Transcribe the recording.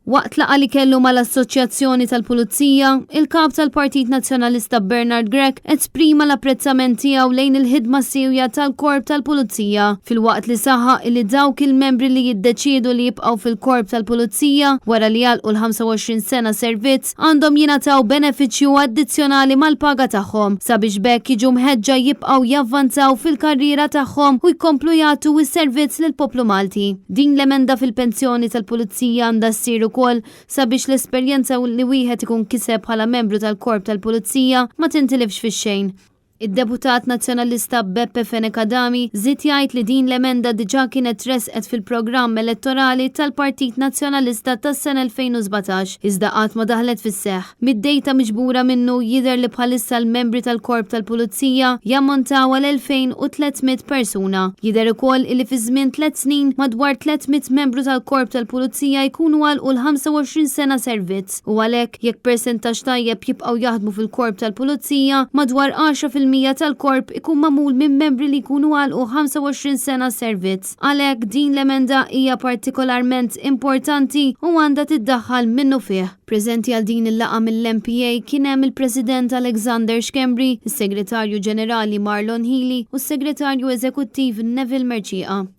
Waqt laqa li kellu mal-Assoċjazzjoni tal-Pulizija, il-kap tal-Partit Nazzjonalista Bernard Grech esprima l-apprezzament tiegħu lejn il-ħidma sewja tal-Korp tal-Pulizija fil-waqt li saħaq li dawk il-membri li jiddeċiedu li jibqgħu fil-Korp tal-Pulizija wara li jalqu l-25 sena servizz għandhom jingħataw benefiċċju addizzjonali mal-paga tagħhom sabiex bekk jiġu mħeġġa jibqgħu javvanzaw fil-karriera tagħhom u jkomplu jagħtu s-servizz lill-poplu Malti. Din l-emenda fil-pensjoni tal-Pulizija għandha ssir ukoll sabiex l-esperjenza li wieħed ikun kiseb bħala membru tal-Korp tal-Pulizija ma tintilifx fix-xejn. Id-Deputat Nazzjonalista Beppe Fenekadami żied jgħid li din l-emenda diġà kienet tresqet fil-programm elettorali tal-Partit Nazzjonalista tas-sena 2017 iżda qatt ma daħlet fis-seħħ. Mid-dejta miġbura minnu jidher li bħalissa l-membri tal-Korp tal-Pulizija jammontaw għal 2300 persuna. Jidher ukoll li fi żmien 3 snin madwar 300 membru tal-Korp tal-Pulizija jkunu għalqu l-25 sena servizz u għalhekk jekk persentaġġ tajjeb jibqgħu jaħdmu fil-Korp tal-Pulizija madwar 10% tal-korp ikun magħmul minn membri li jkunu għalqu 25 sena servizz. Għalhekk din l-emenda hija partikolarment importanti u għandha tiddaħħal minnu fih. Preżenti għal din il-laqa mill-MPA kien hemm il-President Alexander Xkembri, is-Segretarju Ġenerali Marlon Healy u s-Segretarju Eżekuttiv Neville Merċieqa.